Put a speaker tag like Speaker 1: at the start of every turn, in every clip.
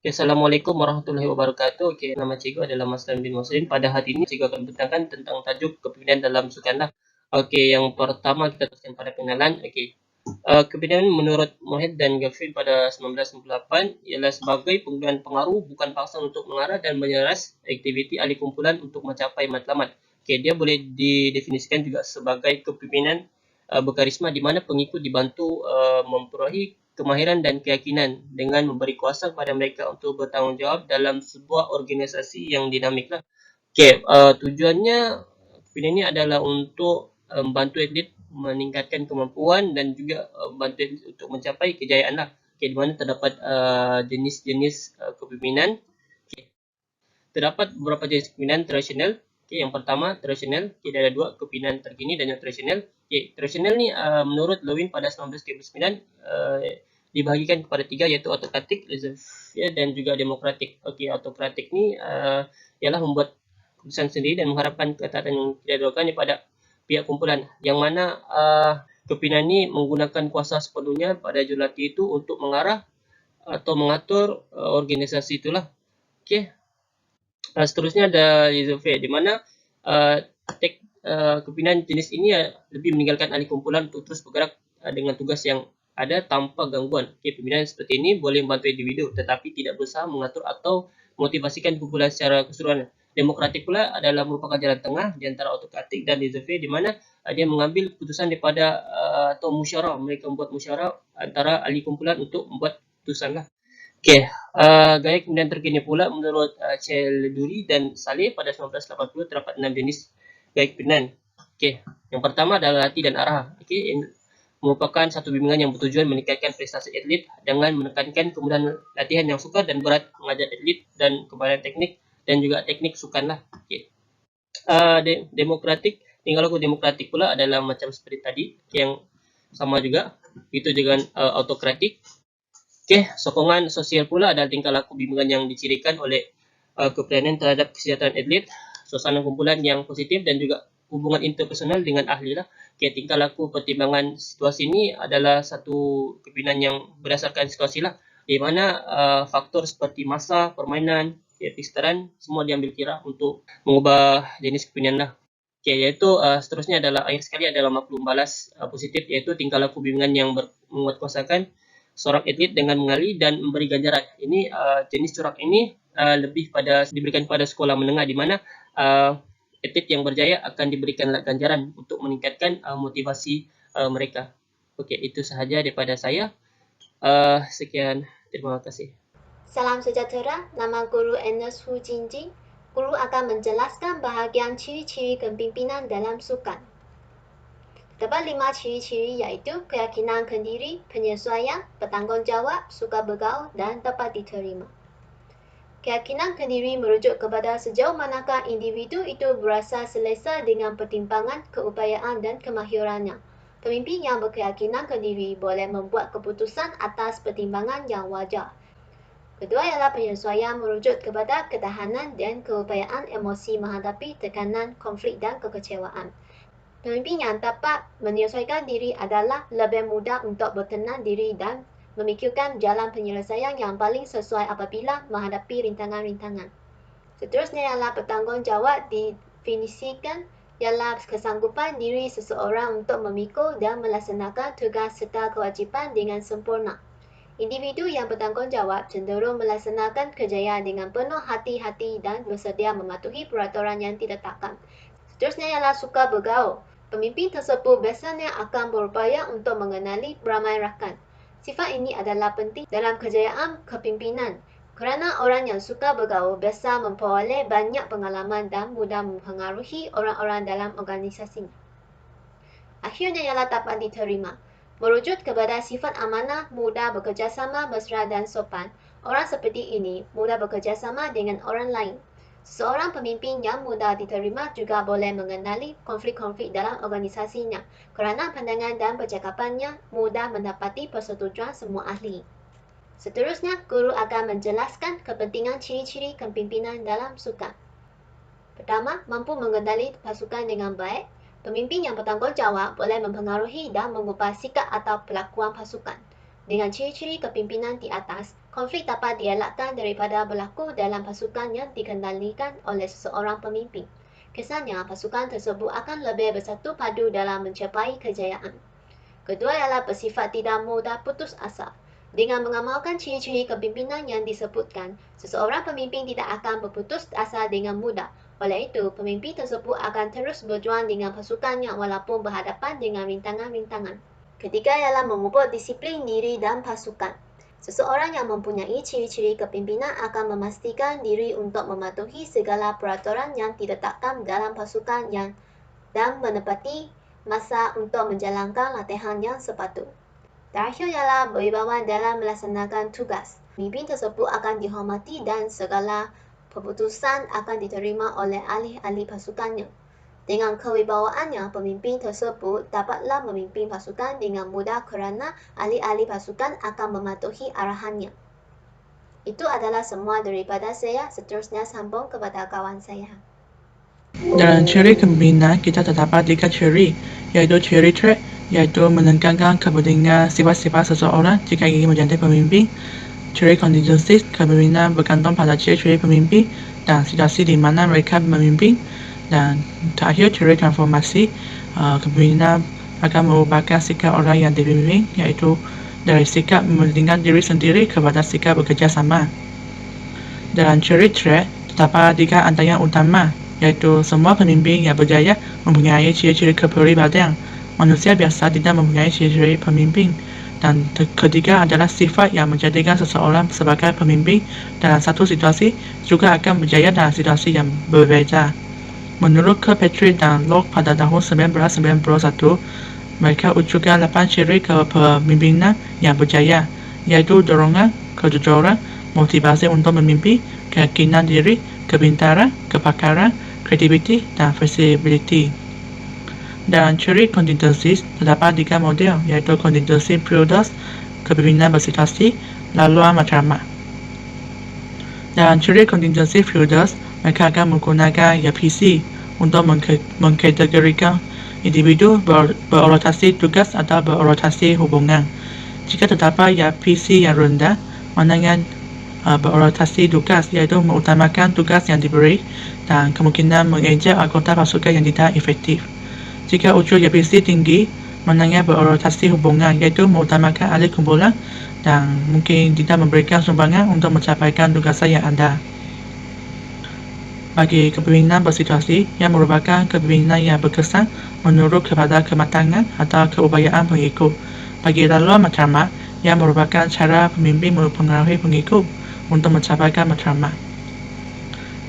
Speaker 1: Oke, Assalamualaikum warahmatullahi wabarakatuh. Oke, nama cikgu adalah Mas Tan bin Muslim. Pada hari ini cikgu akan berbincangkan tentang tajuk kepemimpinan dalam sukan lah. Oke, yang pertama kita teruskan pada pengenalan. Oke, kepemimpinan menurut Mohed dan Garfield pada 1998 ialah sebagai penggunaan pengaruh bukan paksa untuk mengarah dan menyeras aktiviti ahli kumpulan untuk mencapai matlamat. Oke, dia boleh didefinisikan juga sebagai kepemimpinan berkarisma di mana pengikut dibantu memperolehi kemahiran dan keyakinan dengan memberi kuasa kepada mereka untuk bertanggungjawab dalam sebuah organisasi yang dinamik lah. Okay, tujuannya kepemimpinan ini adalah untuk membantu atlet meningkatkan kemampuan dan juga membantu atlet untuk mencapai kejayaan lah. Okay, di mana terdapat jenis-jenis kepemimpinan. Okay. Terdapat beberapa jenis kepemimpinan tradisional. Okay, yang pertama tradisional, okay, ada dua, kepemimpinan terkini dan yang tradisional. Okay, tradisional ni menurut Lewin pada 1939 dibahagikan kepada tiga, iaitu autokratik, laissez-faire dan juga demokratik. Okay, autokratik ni ialah membuat keputusan sendiri dan mengharapkan ketaatan yang tidak dilakukan daripada pihak kumpulan, yang mana kepimpinan ini menggunakan kuasa sepenuhnya pada jurulatih itu untuk mengarah atau mengatur organisasi itulah. Okay. Seterusnya ada laissez-faire, di mana kepimpinan jenis ini lebih meninggalkan ahli kumpulan untuk terus bergerak dengan tugas yang ada tanpa gangguan. Okay, pembinaan seperti ini boleh membantu individu tetapi tidak berusaha mengatur atau motivasikan kumpulan secara keseluruhan. Demokratik pula adalah merupakan jalan tengah di antara autokratik dan laissez-faire, di mana dia mengambil keputusan daripada atau musyawarah, mereka membuat musyawarah antara ahli kumpulan untuk membuat keputusan lah. Okey, gaya kepimpinan terkini pula menurut Chelduri dan Saleh pada 1980 terdapat 6 jenis gaya kepimpinan. Okey, yang pertama adalah latih dan arah. Okey, merupakan satu bimbingan yang bertujuan meningkatkan prestasi atlet dengan menekankan kemudahan latihan yang sukar dan berat, mengajar atlet dan kemahiran teknik dan juga teknik sukan lah. Okey. Demokratik, tingkah laku demokratik pula adalah macam seperti tadi, yang sama juga. Itu dengan autokratik. Okey, sokongan sosial pula adalah tingkah laku bimbingan yang dicirikan oleh kepercayaan terhadap kesejahteraan atlet, suasana kumpulan yang positif dan juga hubungan interpersonal dengan ahli lah. Okey, tingkah laku pertimbangan situasi ini adalah satu kepimpinan yang berdasarkan situasi lah, di mana faktor seperti masa, permainan, kesetaraan semua diambil kira untuk mengubah jenis kepimpinan lah. Okey, iaitu seterusnya adalah akhir sekali adalah maklum balas positif, iaitu tingkah laku bimbingan yang menguatkuasakan seorang atlet dengan mengali dan memberi ganjaran. Ini jenis corak ini lebih pada diberikan pada sekolah menengah, di mana atlet yang berjaya akan diberikan ganjaran untuk meningkatkan motivasi mereka. Okey, itu sahaja daripada saya. Sekian, terima kasih.
Speaker 2: Salam sejahtera, nama Guru Ernest Hu Jingjing. Guru akan menjelaskan bahagian ciri-ciri kepimpinan dalam sukan. Terdapat 5 ciri-ciri, iaitu keyakinan kendiri, penyesuaian, bertanggungjawab, suka bergaul dan dapat diterima. Keyakinan kendiri merujuk kepada sejauh manakah individu itu berasa selesa dengan pertimbangan, keupayaan dan kemahirannya. Pemimpin yang berkeyakinan kendiri boleh membuat keputusan atas pertimbangan yang wajar. Kedua ialah penyesuaian, merujuk kepada ketahanan dan keupayaan emosi menghadapi tekanan, konflik dan kekecewaan. Pemimpin yang dapat menyesuaikan diri adalah lebih mudah untuk bertenang diri dan memikirkan jalan penyelesaian yang paling sesuai apabila menghadapi rintangan-rintangan. Seterusnya ialah bertanggungjawab, definisikan ialah kesanggupan diri seseorang untuk memikul dan melaksanakan tugas serta kewajipan dengan sempurna. Individu yang bertanggungjawab cenderung melaksanakan kerjaya dengan penuh hati-hati dan bersedia mematuhi peraturan yang diletakkan. Seterusnya ialah suka bergaul. Pemimpin tersebut biasanya akan berupaya untuk mengenali ramai rakan. Sifat ini adalah penting dalam kejayaan kepimpinan, kerana orang yang suka bergaul biasa memperoleh banyak pengalaman dan mudah mempengaruhi orang-orang dalam organisasinya. Akhirnya ialah dapat diterima. Merujuk kepada sifat amanah, mudah bekerjasama, mesra dan sopan. Orang seperti ini mudah bekerjasama dengan orang lain. Seorang pemimpin yang mudah diterima juga boleh mengenali konflik-konflik dalam organisasinya, kerana pandangan dan percakapannya mudah mendapati persetujuan semua ahli. Seterusnya, guru akan menjelaskan kepentingan ciri-ciri kepimpinan dalam sukan. Pertama, mampu mengendali pasukan dengan baik. Pemimpin yang bertanggungjawab boleh mempengaruhi dan mengubah sikap atau perlakuan pasukan. Dengan ciri-ciri kepimpinan di atas, Konflik dapat dielakkan daripada berlaku dalam pasukan yang dikendalikan oleh seseorang pemimpin. Kesannya, pasukan tersebut akan lebih bersatu padu dalam mencapai kejayaan. Kedua ialah bersifat tidak mudah putus asa. Dengan mengamalkan ciri-ciri kepimpinan yang disebutkan, seseorang pemimpin tidak akan berputus asa dengan mudah. Oleh itu, pemimpin tersebut akan terus berjuang dengan pasukannya walaupun berhadapan dengan rintangan-rintangan. Ketiga ialah memupuk disiplin diri dan pasukan. Seseorang yang mempunyai ciri-ciri kepimpinan akan memastikan diri untuk mematuhi segala peraturan yang diletakkan dalam pasukan dan menepati masa untuk menjalankan latihan yang sepatut. Terakhir ialah berwibawa dalam melaksanakan tugas. Pemimpin tersebut akan dihormati dan segala keputusan akan diterima oleh ahli-ahli pasukannya. Dengan kewibawaannya, pemimpin tersebut dapatlah memimpin pasukan dengan mudah kerana ahli-ahli pasukan akan mematuhi arahannya. Itu adalah semua daripada saya. Seterusnya sambung kepada kawan saya.
Speaker 3: Dalam ciri kepimpinan, kita terdapat 3 ciri, yaitu ciri trait, yaitu menekankan kepentingan sifat-sifat seseorang jika ingin menjadi pemimpin. Ciri contingencies, kepemimpinan bergantung pada ciri-ciri pemimpin dan situasi di mana mereka memimpin. Dan terakhir, ciri transformasi, kepemimpinan akan merupakan sikap orang yang dipimpin, yaitu dari sikap mementingkan diri sendiri kepada sikap bekerja sama. Dalam ciri trait, terdapat 3 antara yang utama, yaitu semua pemimpin yang berjaya mempunyai ciri-ciri kepribadian. Manusia biasa tidak mempunyai ciri-ciri pemimpin. Dan ketiga adalah sifat yang menjadikan seseorang sebagai pemimpin dalam satu situasi juga akan berjaya dalam situasi yang berbeza. Menurut Kirkpatrick dan Locke pada tahun 1991, mereka wujudkan 8 ciri kepemimpinan yang berjaya, yaitu dorongan, kejujuran, motivasi untuk memimpin, keyakinan diri, kepintaran, kepakaran, creativity, dan flexibility. Dan ciri contingencies terdapat 3 model, yaitu contingency prudence, kepemimpinan bersituasi, laluan matlamat. Dalam ciri contingency prudence, mereka akan menggunakan YPC untuk mengkategorikan individu berorientasi tugas atau berorientasi hubungan. Jika terdapat YPC yang rendah, maknanya berorientasi tugas, iaitu mengutamakan tugas yang diberi dan kemungkinan mengejek anggota pasukan yang tidak efektif. Jika unsur YPC tinggi, maknanya berorientasi hubungan, iaitu mengutamakan ahli kumpulan dan mungkin tidak memberikan sumbangan untuk mencapaikan tugas yang ada. Bagi kepemimpinan bersituasi, yang merupakan kepemimpinan yang berkesan menurut kepada kematangan atau keupayaan pengikut. Bagi laluan matlamat, yang merupakan cara pemimpin mempengaruhi pengikut untuk mencapaikan matlamat.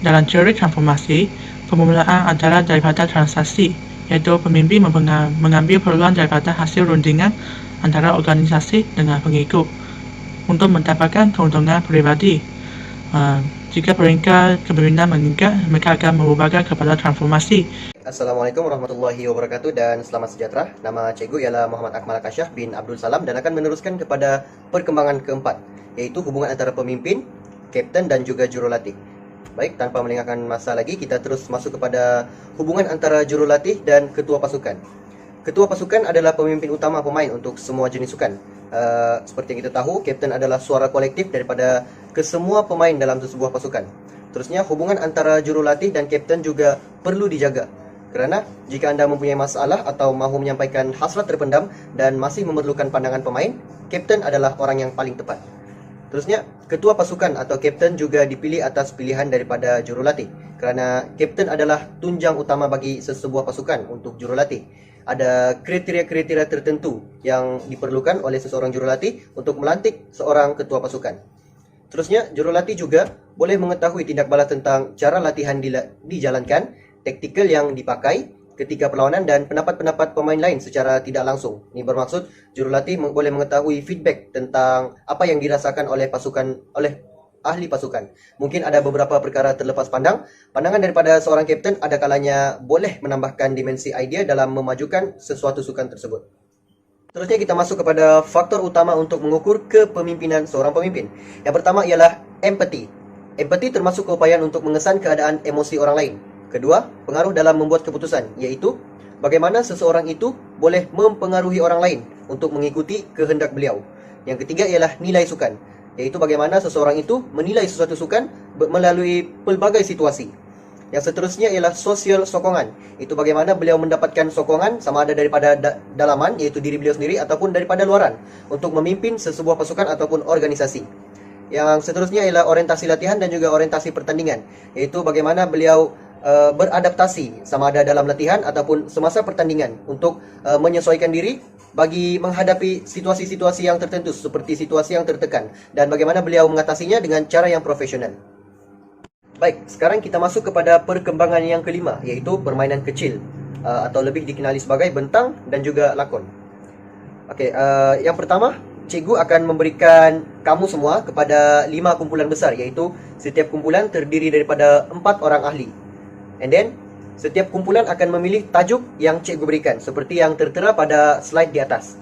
Speaker 3: Dalam teori transformasi, permulaan adalah daripada transaksi, yaitu pemimpin mengambil peluang daripada hasil rundingan antara organisasi dengan pengikut untuk mendapatkan keuntungan peribadi. Jika peringkat kepemimpinan meningkat, mereka akan merubahkan kepada transformasi.
Speaker 4: Assalamualaikum warahmatullahi wabarakatuh dan selamat sejahtera. Nama cikgu ialah Muhammad Akmal Akashah bin Abdul Salam dan akan meneruskan kepada perkembangan keempat, iaitu hubungan antara pemimpin, kapten dan juga jurulatih. Baik, tanpa melengahkan masa lagi, kita terus masuk kepada hubungan antara jurulatih dan ketua pasukan. Ketua pasukan adalah pemimpin utama pemain untuk semua jenis sukan. Seperti yang kita tahu, kapten adalah suara kolektif daripada kesemua pemain dalam sebuah pasukan. Terusnya, hubungan antara jurulatih dan kapten juga perlu dijaga. Kerana jika anda mempunyai masalah atau mahu menyampaikan hasrat terpendam dan masih memerlukan pandangan pemain, kapten adalah orang yang paling tepat. Terusnya, ketua pasukan atau kapten juga dipilih atas pilihan daripada jurulatih. Kerana kapten adalah tunjang utama bagi sesebuah pasukan untuk jurulatih. Ada kriteria-kriteria tertentu yang diperlukan oleh seseorang jurulatih untuk melantik seorang ketua pasukan. Terusnya, jurulatih juga boleh mengetahui tindak balas tentang cara latihan dijalankan, taktikal yang dipakai ketika perlawanan dan pendapat-pendapat pemain lain secara tidak langsung. Ini bermaksud jurulatih boleh mengetahui feedback tentang apa yang dirasakan oleh ahli pasukan. Mungkin ada beberapa perkara terlepas pandangan daripada seorang kapten ada kalanya boleh menambahkan dimensi idea dalam memajukan sesuatu sukan tersebut. Terusnya kita masuk kepada faktor utama untuk mengukur kepemimpinan seorang pemimpin. Yang pertama ialah empathy. Empathy termasuk keupayaan untuk mengesan keadaan emosi orang lain. Kedua, pengaruh dalam membuat keputusan, iaitu bagaimana seseorang itu boleh mempengaruhi orang lain untuk mengikuti kehendak beliau. Yang ketiga ialah nilai sukan. yaitu bagaimana seseorang itu menilai sesuatu sukan melalui pelbagai situasi. Yang seterusnya ialah sosial sokongan. Itu bagaimana beliau mendapatkan sokongan sama ada daripada dalaman, yaitu diri beliau sendiri, ataupun daripada luaran untuk memimpin sesebuah pasukan ataupun organisasi. Yang seterusnya ialah orientasi latihan dan juga orientasi pertandingan, yaitu bagaimana beliau beradaptasi sama ada dalam latihan ataupun semasa pertandingan untuk menyesuaikan diri bagi menghadapi situasi-situasi yang tertentu seperti situasi yang tertekan, dan bagaimana beliau mengatasinya dengan cara yang profesional. Baik, sekarang kita masuk kepada perkembangan yang kelima, yaitu permainan kecil atau lebih dikenali sebagai bentang dan juga lakon. Okey, yang pertama, cikgu akan memberikan kamu semua kepada 5 kumpulan besar, iaitu setiap kumpulan terdiri daripada 4 orang ahli. And then, setiap kumpulan akan memilih tajuk yang cikgu berikan, seperti yang tertera pada slide di atas.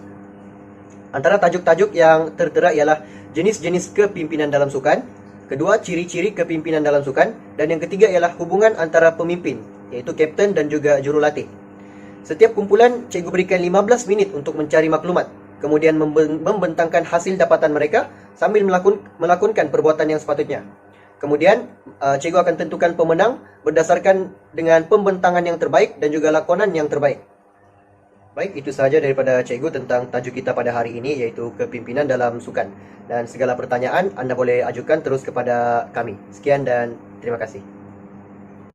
Speaker 4: Antara tajuk-tajuk yang tertera ialah jenis-jenis kepimpinan dalam sukan, kedua, ciri-ciri kepimpinan dalam sukan, dan yang ketiga ialah hubungan antara pemimpin, iaitu kapten dan juga jurulatih. Setiap kumpulan, cikgu berikan 15 minit untuk mencari maklumat, kemudian membentangkan hasil dapatan mereka sambil melakukan perbuatan yang sepatutnya. Kemudian, cikgu akan tentukan pemenang berdasarkan dengan pembentangan yang terbaik dan juga lakonan yang terbaik. Baik, itu sahaja daripada cikgu tentang tajuk kita pada hari ini, iaitu kepimpinan dalam sukan. Dan segala pertanyaan anda boleh ajukan terus kepada kami. Sekian dan terima kasih.